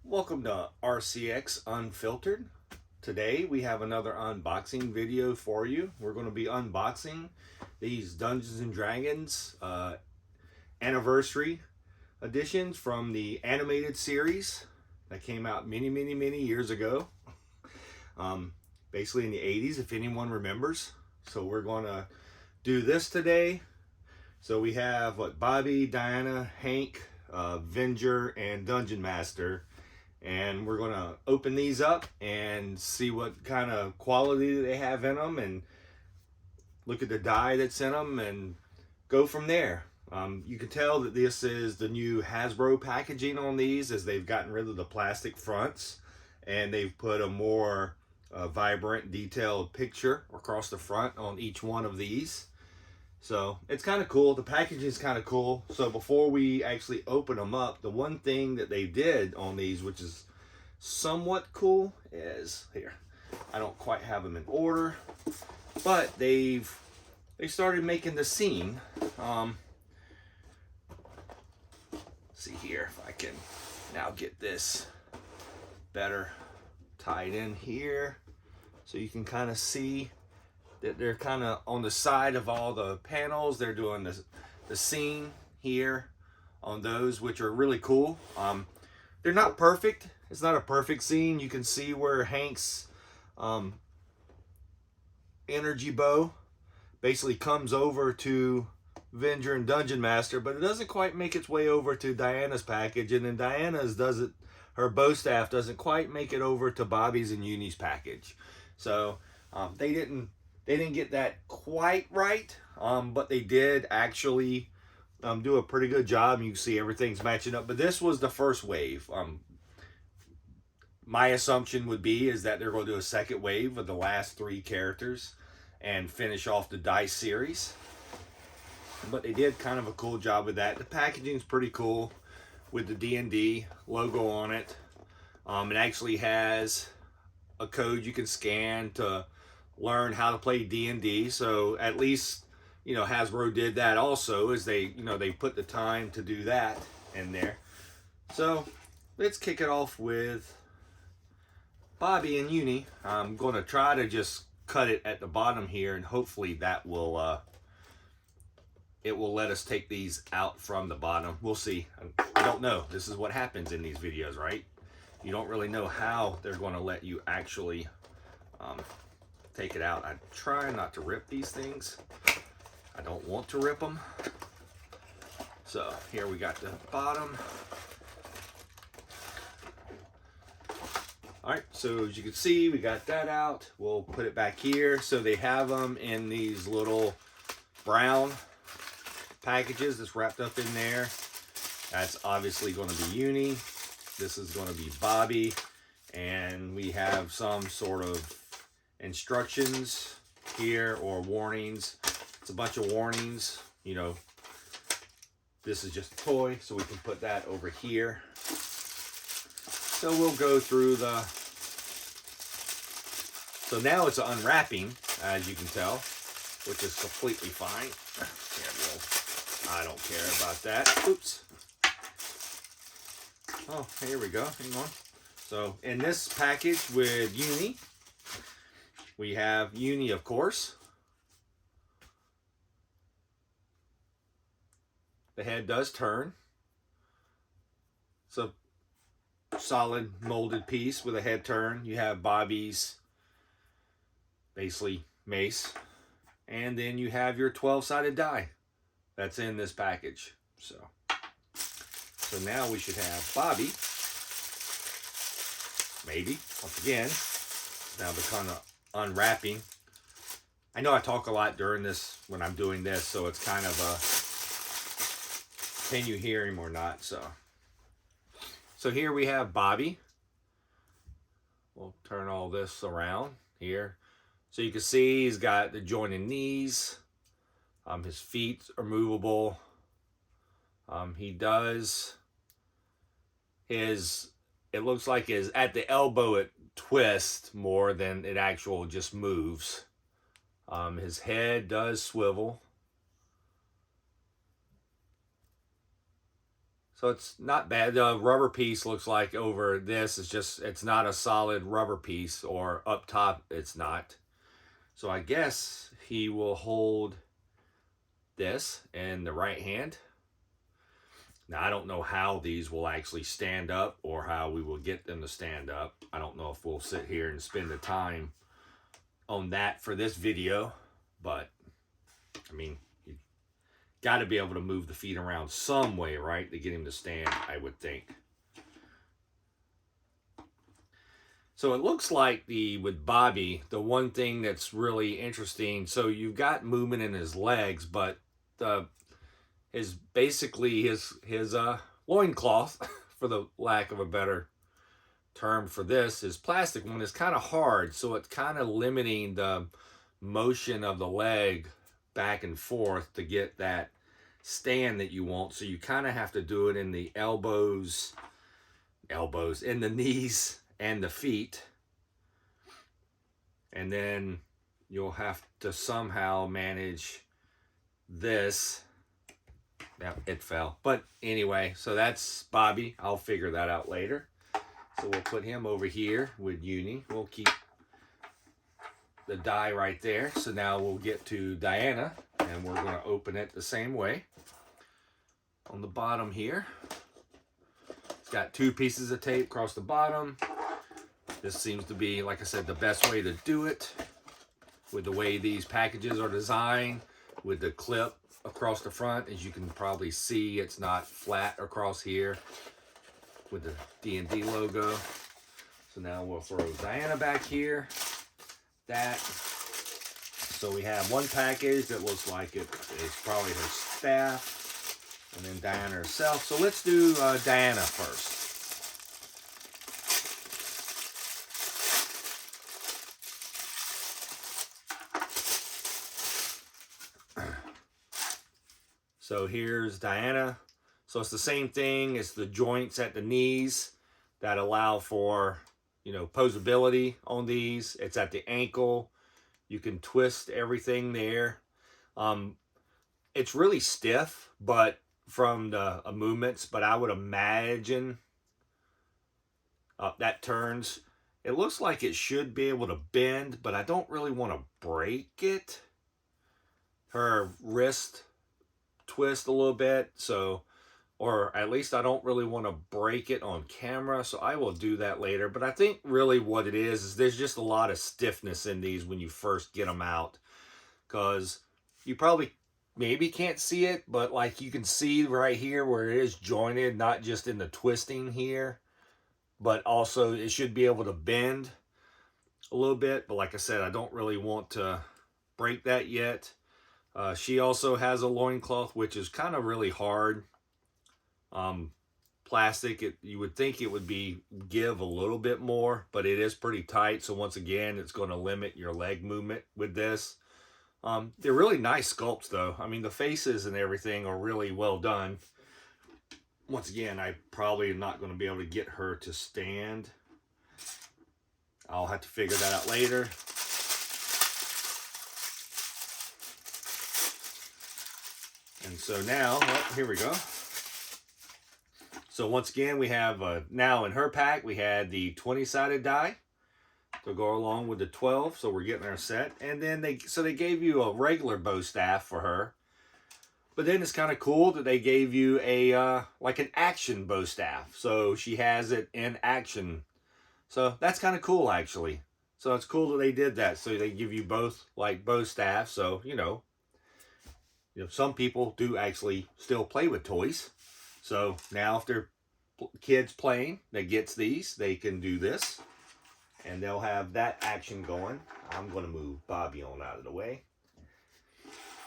Welcome to RCX Unfiltered. Today we have another unboxing video for you. We're going to be unboxing these Dungeons and Dragons anniversary editions from the animated series that came out many years ago. Basically in the 80s, if anyone remembers. So we're going to do this today. So we have Bobby, Diana, Hank, Venger, and Dungeon Master. And we're going to open these up and see what kind of quality they have in them and look at the dye that's in them and go from there. You can tell that this is the new Hasbro packaging on these, as they've gotten rid of the plastic fronts and they've put a more vibrant, detailed picture across the front on each one of these. So it's kind of cool. The packaging is kind of cool. So before we actually open them up, the one thing that they did on these, which is somewhat cool, is here. I don't quite have them in order, but they started making the scene. See here if I can now get this better tied in here, so you can kind of see that they're kind of on the side of all the panels. They're doing the scene here on those, which are really cool. They're not perfect. It's not a perfect scene. You can see where Hank's energy bow basically comes over to Venger and Dungeon Master, but it doesn't quite make its way over to Diana's package, and then Diana's doesn't, her bow staff doesn't quite make it over to Bobby's and Uni's package. So they didn't get that quite right, but they did actually do a pretty good job. You can see everything's matching up. But this was the first wave. My assumption would be is that they're going to do a second wave of the last 3 characters and finish off the Dice series. But they did kind of a cool job with that. The packaging's pretty cool with the D&D logo on it. It actually has a code you can scan to learn how to play D&D. So at least, you know, Hasbro did that also, as they put the time to do that in there. So let's kick it off with Bobby and Uni. I'm going to try to just cut it at the bottom here, and hopefully that will it will let us take these out from the bottom. We'll see. I don't know. This is what happens in these videos, right? You don't really know how they're going to let you actually take it out. I try not to rip these things. I don't want to rip them. So here we got the bottom. All right, so as you can see, we got that out. We'll put it back here. So they have them in these little brown packages that's wrapped up in there. That's obviously going to be Uni. This is going to be Bobby. And we have some sort of instructions here, or warnings. It's a bunch of warnings. You know, this is just a toy, so we can put that over here. So we'll go through the... So now it's unwrapping, as you can tell, which is completely fine. I don't care about that. Oops. Oh, here we go. Hang on. So in this package with Uni, we have Uni, of course. The head does turn. It's a solid molded piece with a head turn. You have Bobby's basically mace. And then you have your 12-sided die that's in this package. So now we should have Bobby. Maybe. Once again, now the kind of unwrapping. I know I talk a lot during this when I'm doing this, so it's kind of a, can you hear him or not? So here we have Bobby. We'll turn all this around here. So you can see he's got the jointed knees. His feet are movable. He does his, it looks like his, at the elbow it twists more than it actual just moves. His head does swivel. So it's not bad. The rubber piece looks like over this is just, it's not a solid rubber piece, or up top it's not. So I guess he will hold this in the right hand. Now, I don't know how these will actually stand up or how we will get them to stand up. I don't know if we'll sit here and spend the time on that for this video, but I mean, you got to be able to move the feet around some way, right, to get him to stand, I would think. So it looks like with Bobby, the one thing that's really interesting, so you've got movement in his legs, but basically his loincloth, for the lack of a better term for this, his plastic one is kind of hard, so it's kind of limiting the motion of the leg back and forth to get that stand that you want. So you kind of have to do it in the elbows, in the knees and the feet, and then you'll have to somehow manage this. Yeah, it fell. But anyway, so that's Bobby. I'll figure that out later. So we'll put him over here with Uni. We'll keep the die right there. So now we'll get to Diana, and we're going to open it the same way. On the bottom here, it's got 2 pieces of tape across the bottom. This seems to be, like I said, the best way to do it with the way these packages are designed, with the clip across the front. As you can probably see, it's not flat across here with the D&D logo. So now we'll throw Diana back here. So we have one package that looks like it is probably her staff, and then Diana herself. So let's do Diana first. So here's Diana. So it's the same thing. It's the joints at the knees that allow for, posability on these. It's at the ankle. You can twist everything there. It's really stiff, but from the movements, but I would imagine that turns. It looks like it should be able to bend, but I don't really want to break it. Her wrist twist a little bit, so, or at least I don't really want to break it on camera, so I will do that later. But I think really what it is there's just a lot of stiffness in these when you first get them out, because you probably maybe can't see it, but like you can see right here where it is jointed, not just in the twisting here, but also it should be able to bend a little bit. But like I said, I don't really want to break that yet. She also has a loincloth, which is kind of really hard. Plastic, you would think it would give a little bit more, but it is pretty tight. So once again, it's going to limit your leg movement with this. They're really nice sculpts though. I mean, the faces and everything are really well done. Once again, I probably am not going to be able to get her to stand. I'll have to figure that out later. And so now, here we go. So once again, we have, now in her pack, we had the 20-sided die to go along with the 12. So we're getting our set. And then they gave you a regular bow staff for her. But then it's kind of cool that they gave you like an action bow staff. So she has it in action. So that's kind of cool, actually. So it's cool that they did that. So they give you both like bow staff. So, some people do actually still play with toys. So now if they're kids playing that gets these, they can do this. And they'll have that action going. I'm going to move Bobby on out of the way.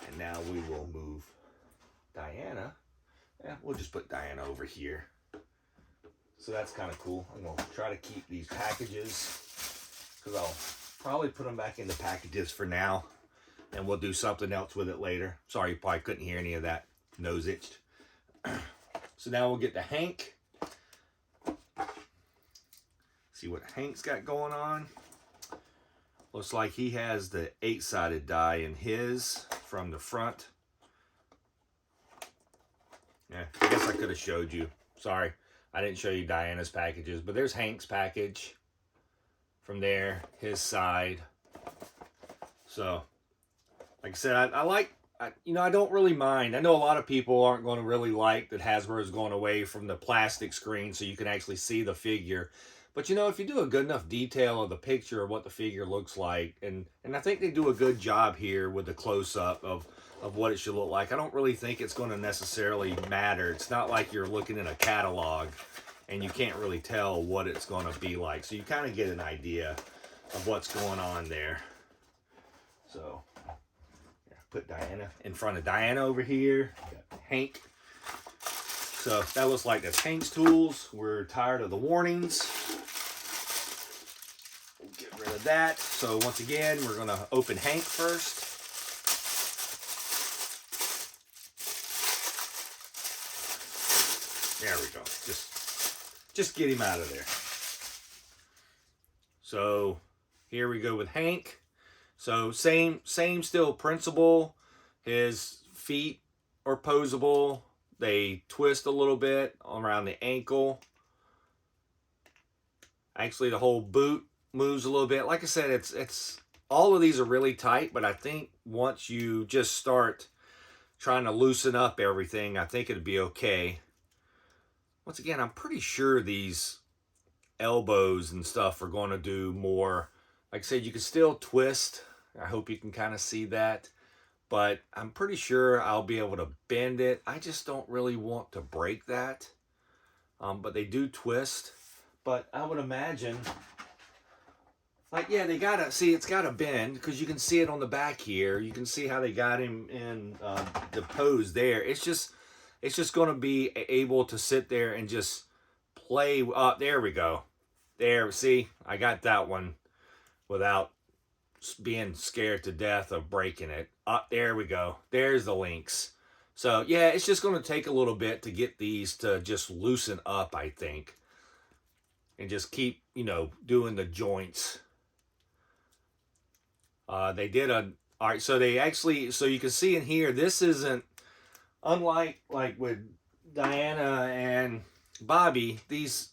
And now we will move Diana. Yeah, we'll just put Diana over here. So that's kind of cool. I'm going to try to keep these packages, because I'll probably put them back in the packages for now. And we'll do something else with it later. Sorry, you probably couldn't hear any of that. Nose itched. So now we'll get to Hank. See what Hank's got going on. Looks like he has the 8-sided die in his from the front. Yeah, I guess I could have showed you. sorry, I didn't show you Diana's packages, but there's Hank's package from there, his side. So, like I said, I don't really mind. I know a lot of people aren't going to really like that Hasbro is going away from the plastic screen so you can actually see the figure. But you know, if you do a good enough detail of the picture of what the figure looks like, and I think they do a good job here with the close-up of what it should look like. I don't really think it's going to necessarily matter. It's not like you're looking in a catalog and you can't really tell what it's going to be like. So you kind of get an idea of what's going on there. So, put Diana in front of Diana over here. Got Hank. So that looks like that's Hank's tools. We're tired of the warnings. We'll get rid of that. So once again, we're going to open Hank first. There we go. Just get him out of there. So here we go with Hank. So same still principle. His feet are posable. They twist a little bit around the ankle. Actually, the whole boot moves a little bit. Like I said, it's all of these are really tight, but I think once you just start trying to loosen up everything, I think it'd be okay. Once again, I'm pretty sure these elbows and stuff are going to do more. Like I said, you can still twist. I hope you can kind of see that. But I'm pretty sure I'll be able to bend it. I just don't really want to break that. But they do twist. But I would imagine, like, yeah, they got to, see, it's got to bend because you can see it on the back here. You can see how they got him in the pose there. It's just going to be able to sit there and just play. There we go. There, see, I got that one without being scared to death of breaking it. There we go. There's the links. So, yeah, it's just going to take a little bit to get these to just loosen up, I think. And just keep, doing the joints. They did all right, so they actually, so you can see in here, this isn't, unlike like with Diana and Bobby, these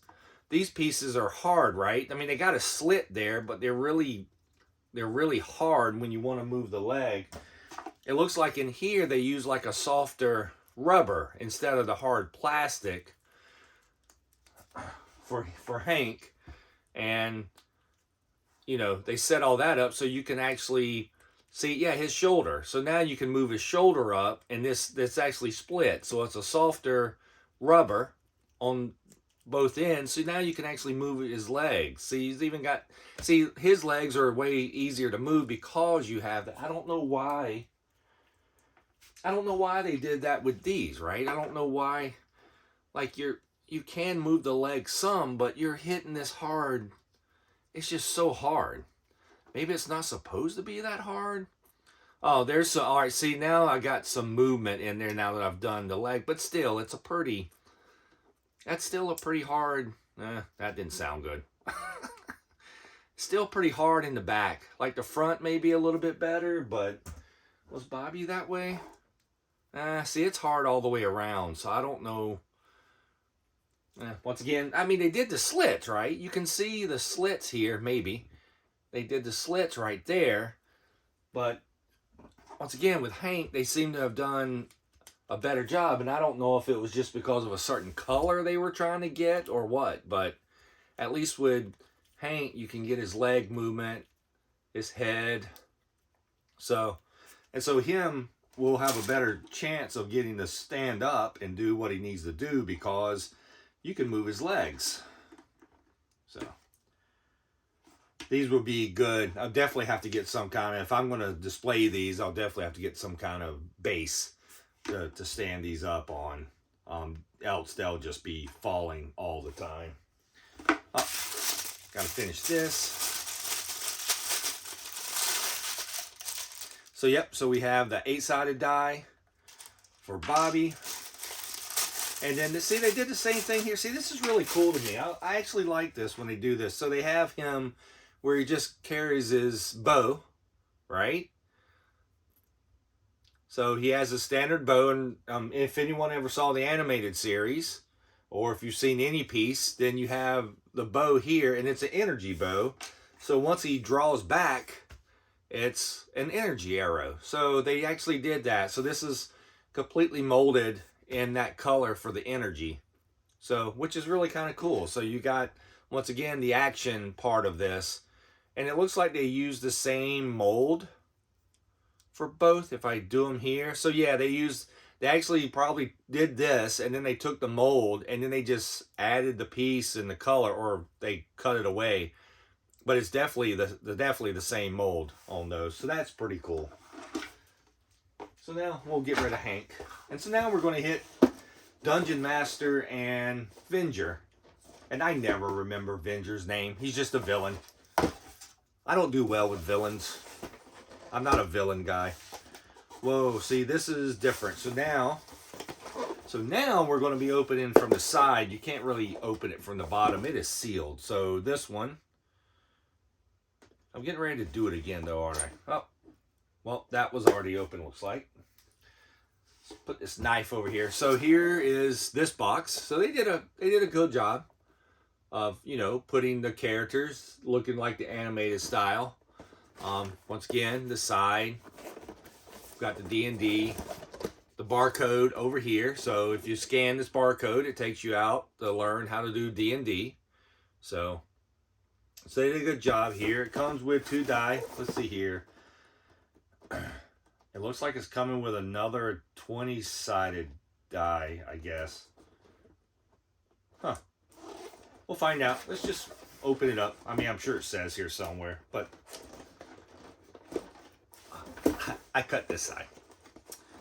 pieces are hard, right? I mean, they got a slit there, but they're really hard when you want to move the leg. It looks like in here they use like a softer rubber instead of the hard plastic for Hank. And they set all that up so you can actually see, yeah, his shoulder. So now you can move his shoulder up, and this actually split. So it's a softer rubber on both ends. So now you can actually move his legs. See, he's even got, his legs are way easier to move because you have that. I don't know why they did that with these, right? I don't know why, like you can move the legs some, but you're hitting this hard. It's just so hard. Maybe it's not supposed to be that hard. Oh, there's some, all right, see, now I got some movement in there now that I've done the leg, but still, that's still a pretty hard, that didn't sound good. Still pretty hard in the back. Like the front may be a little bit better, but was Bobby that way? See, it's hard all the way around, so I don't know. Once again, I mean, they did the slits, right? You can see the slits here, maybe. They did the slits right there. But once again, with Hank, they seem to have done a better job. And I don't know if it was just because of a certain color they were trying to get or what. But at least with Hank, you can get his leg movement, his head. So him will have a better chance of getting to stand up and do what he needs to do because you can move his legs. So these will be good. I'll definitely have to get some kind of, if I'm going to display these, I'll definitely have to get some kind of base to stand these up on. Else they'll just be falling all the time. Got to finish this. So yep, so we have the 8-sided die for Bobby. And then, see, they did the same thing here. See, this is really cool to me. I actually like this when they do this. So they have him where he just carries his bow, right? So he has a standard bow. And if anyone ever saw the animated series, Or if you've seen any piece, then you have the bow here, and it's an energy bow. So once he draws back, it's an energy arrow. So they actually did that. So this is completely molded in that color for the energy. So, which is really kind of cool. So you got, once again, the action part of this. And it looks like they use the same mold for both if I do them here. So yeah, they actually probably did this, and then they took the mold and then they just added the piece and the color, or they cut it away. But it's definitely the same mold on those. So that's pretty cool. So now we'll get rid of Hank. And so now we're going to hit Dungeon Master and Venger. And I never remember Venger's name. He's just a villain. I don't do well with villains. I'm not a villain guy. Whoa, see, this is different. So now we're going to be opening from the side. You can't really open it from the bottom. It is sealed. So this one, I'm getting ready to do it again though, aren't I? Oh, well, that was already open, looks like. Let's put this knife over here. So here is this box. So they did a good job of, you know, putting the characters looking like the animated style. Once again, the side, got the D&D, the barcode over here. So if you scan this barcode, it takes you out to learn how to do D&D. So they did a good job here. It comes with 2 die. Let's see here. It looks like it's coming with another 20-sided die, I guess. Huh. We'll find out. Let's just open it up. I mean, I'm sure it says here somewhere, but I cut this side.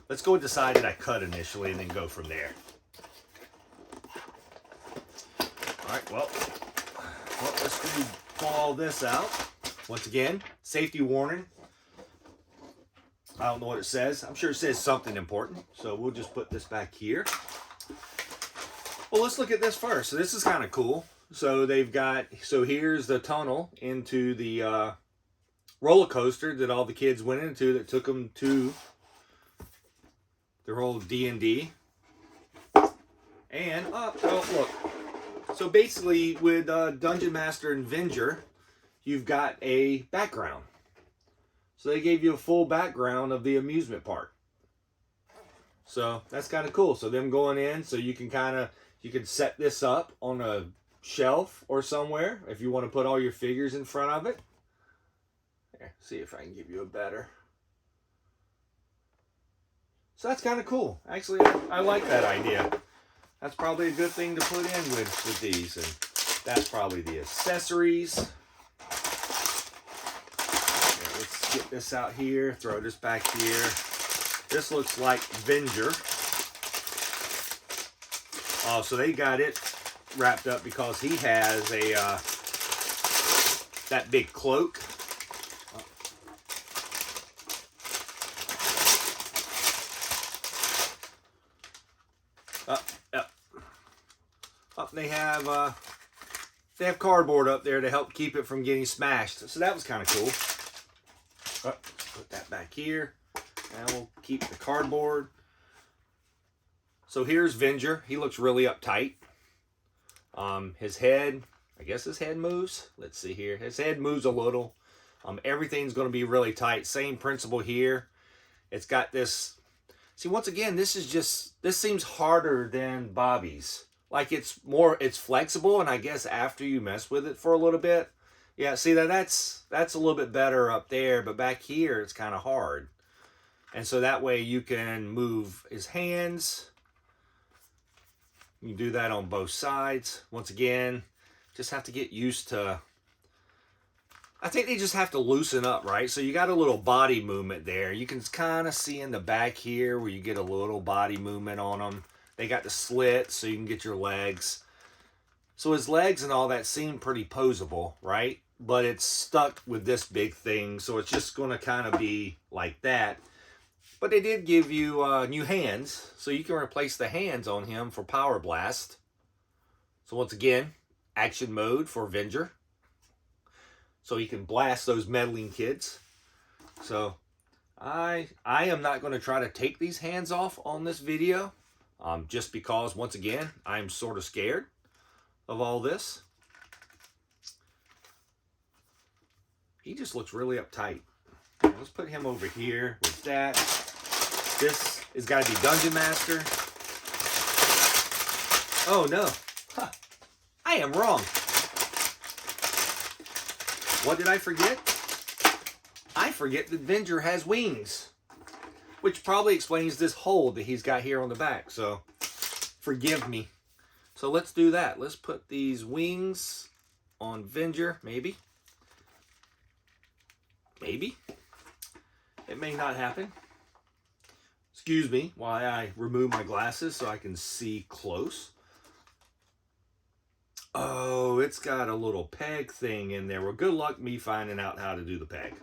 Let's go with the side that I cut initially and then go from there. All right, well, let's pull all this out. Once again, safety warning. I don't know what it says. I'm sure it says something important. So we'll just put this back here. Well, let's look at this first. So this is kind of cool. So here's the tunnel into the roller coaster that all the kids went into that took them to their old D&D. And, oh, look. So basically with Dungeon Master and Venger, you've got a background. So they gave you a full background of the amusement park. So that's kind of cool. So them going in, so you can set this up on a shelf or somewhere if you want to put all your figures in front of it. Here, see if I can give you a better. So that's kind of cool. Actually, I like that idea. That's probably a good thing to put in with these. And that's probably the accessories. Let's get this out here, throw this back here. This looks like Venger. Oh, so they got it wrapped up because he has a that big cloak. They have cardboard up there to help keep it from getting smashed. So that was kind of cool. Put that back here. Now we'll keep the cardboard. So here's Venger. He looks really uptight. His head, I guess his head moves. Let's see here. His head moves a little. Everything's going to be really tight. Same principle here. It's got this. See, once again, this seems harder than Bobby's. Like it's flexible, and I guess after you mess with it for a little bit, yeah, see that's a little bit better up there, but back here it's kind of hard. And so that way you can move his hands. You can do that on both sides. Once again, just have to get used to, I think they just have to loosen up, right? So you got a little body movement there. You can kind of see in the back here where you get a little body movement on them. They got the slit so you can get your legs. So his legs and all that seem pretty posable, right? But it's stuck with this big thing, so it's just going to kind of be like that. But they did give you new hands, so you can replace the hands on him for Power Blast. So once again, action mode for Venger. So he can blast those meddling kids. So I am not going to try to take these hands off on this video, just because, once again, I'm sort of scared of all this. He just looks really uptight. Let's put him over here with that. This has got to be Dungeon Master. Oh no, huh. I am wrong. What did I forget? I forget that Venger has wings, which probably explains this hole that he's got here on the back. So forgive me. So let's do that. Let's put these wings on Venger, maybe. Maybe. It may not happen. Excuse me while I remove my glasses so I can see close. Oh, it's got a little peg thing in there. Well, good luck me finding out how to do the peg.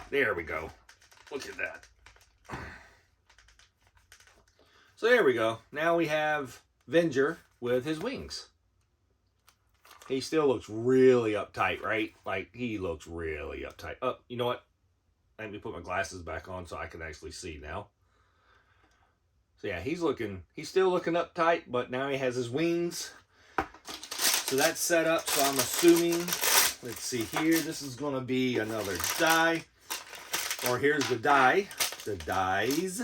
There we go. Look at that. So there we go. Now we have Venger with his wings. He still looks really uptight, right? Like, he looks really uptight. Oh, you know what? Let me put my glasses back on so I can actually see now. So yeah, he's still looking uptight, but now he has his wings. So that's set up, so I'm assuming, let's see here, this is going to be another die. Or here's the die, the dies.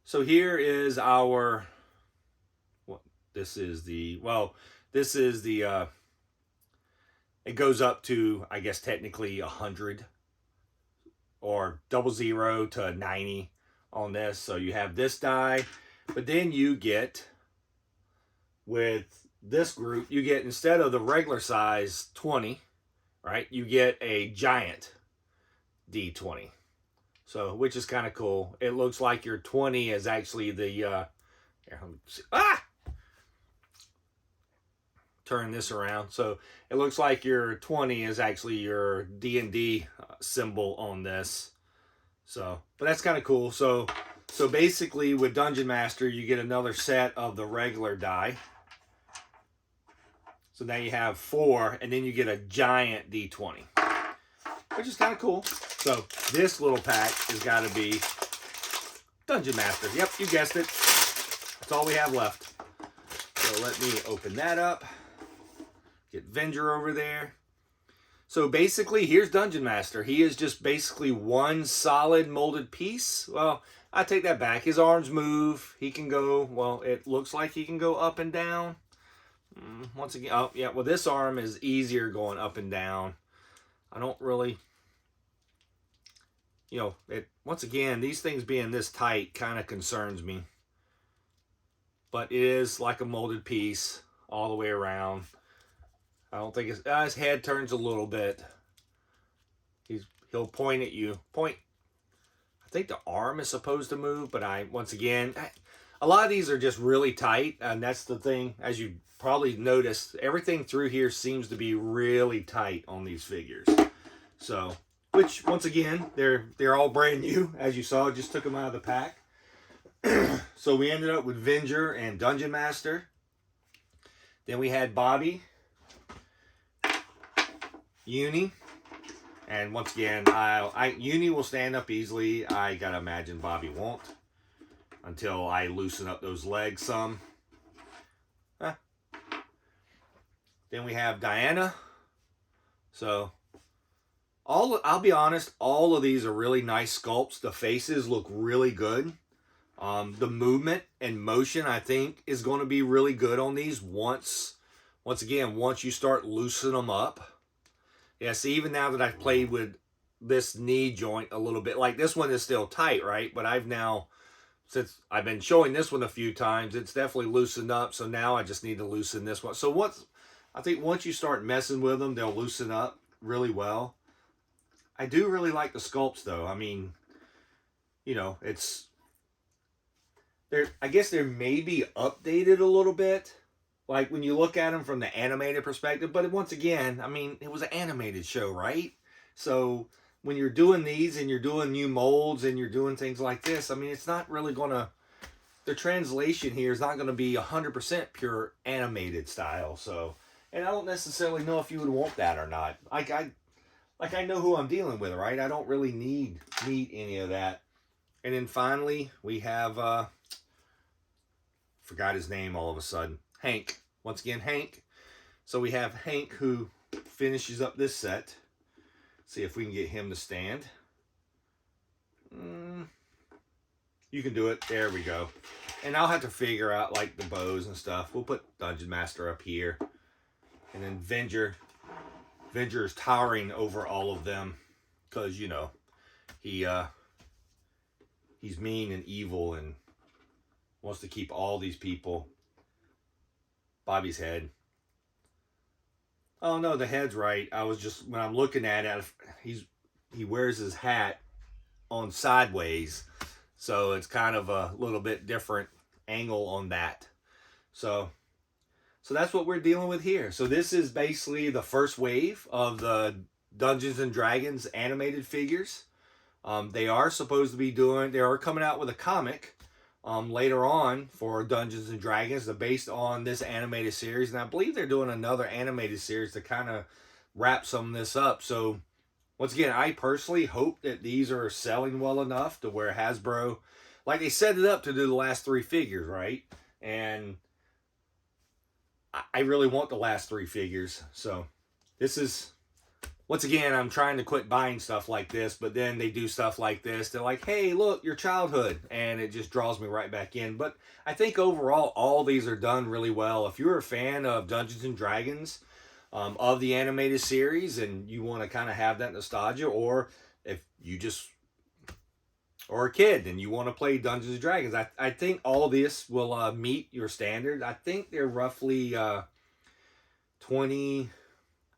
So here is our, this is the, it goes up to, I guess, technically 100 or 00 to 90 on this. So you have this die, but then you get, with this group, you get, instead of the regular size 20, right, you get a giant D20. So, which is kind of cool. It looks like your 20 is actually the, here, let me see. Turn this around. So it looks like your 20 is actually your D&D symbol on this. So, but that's kind of cool. So basically with Dungeon Master, you get another set of the regular die. So now you have 4, and then you get a giant D20, which is kind of cool. So this little pack has got to be Dungeon Master. Yep, you guessed it. That's all we have left. So let me open that up. Get Venger over there. So basically, here's Dungeon Master. He is just basically one solid molded piece. Well, I take that back. His arms move. He can go, well, it looks like he can go up and down. Once again, oh, yeah, well, this arm is easier going up and down. I don't really, you know, once again, these things being this tight kind of concerns me. But it is like a molded piece all the way around. I don't think his head turns a little bit. He'll point at you. Point. I think the arm is supposed to move, but once again, a lot of these are just really tight, and that's the thing. As you probably noticed, everything through here seems to be really tight on these figures. So, which once again, they're all brand new, as you saw. Just took them out of the pack. So we ended up with Venger and Dungeon Master. Then we had Bobby, Uni, and once again, Uni will stand up easily. I gotta imagine Bobby won't, until I loosen up those legs some. Then we have Diana. So I'll be honest, all of these are really nice sculpts. The faces look really good. The movement and motion, I think, is going to be really good on these once you start loosening them up. Yeah, see, even now that I've played with this knee joint a little bit, like this one is still tight, right? But since I've been showing this one a few times, it's definitely loosened up. So now I just need to loosen this one. So I think once you start messing with them, they'll loosen up really well. I do really like the sculpts, though. I mean, you know, I guess they're maybe updated a little bit, like when you look at them from the animated perspective. But once again, I mean, it was an animated show, right? So when you're doing these and you're doing new molds and you're doing things like this, I mean, it's not really gonna, the translation here is not gonna be 100% pure animated style. So, and I don't necessarily know if you would want that or not. like I know who I'm dealing with, right? I don't really need any of that. And then finally, we have, forgot his name all of a sudden. Hank. Once again, Hank. So we have Hank who finishes up this set. See if we can get him to stand. You can do it. There we go. And I'll have to figure out like the bows and stuff. We'll put Dungeon Master up here. And then Venger. Venger is towering over all of them. Because, you know, he's mean and evil and wants to keep all these people. Bobby's head. Oh no, the head's right. I was just, when I'm looking at it, he wears his hat on sideways. So it's kind of a little bit different angle on that. So that's what we're dealing with here. So this is basically the first wave of the Dungeons and Dragons animated figures. They are supposed to be they are coming out with a comic later on for Dungeons and Dragons based on this animated series. And I believe they're doing another animated series to kind of wrap some of this up. So once again, I personally hope that these are selling well enough to where Hasbro, like they set it up to do the last 3 figures, right? And I really want the last 3 figures. So this is, once again, I'm trying to quit buying stuff like this, but then they do stuff like this. They're like, hey, look, your childhood. And it just draws me right back in. But I think overall, all these are done really well. If you're a fan of Dungeons and Dragons, of the animated series, and you want to kind of have that nostalgia, or if you just, or a kid and you want to play Dungeons and Dragons, I think all this will meet your standard. I think they're roughly 20, I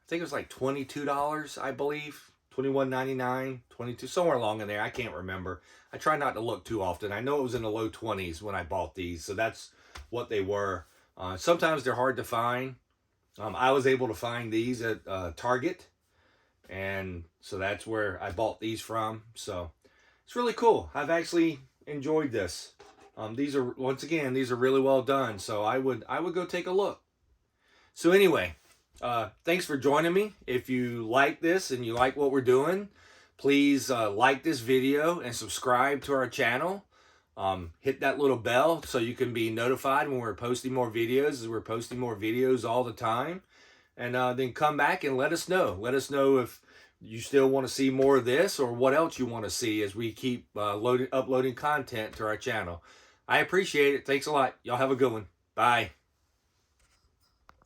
think it was like $22, I believe. $21.99, $22, somewhere along in there. I can't remember. I try not to look too often. I know it was in the low 20s when I bought these, so that's what they were. Sometimes they're hard to find. I was able to find these at Target, and so that's where I bought these from. So it's really cool. I've actually enjoyed this. These are, once again, these are really well done. So I would go take a look. So anyway, thanks for joining me. If you like this and you like what we're doing, please like this video and subscribe to our channel. Hit that little bell so you can be notified when we're posting more videos, as we're posting more videos all the time. And then come back and let us know. Let us know if you still want to see more of this or what else you want to see as we keep uploading content to our channel. I appreciate it. Thanks a lot. Y'all have a good one. Bye.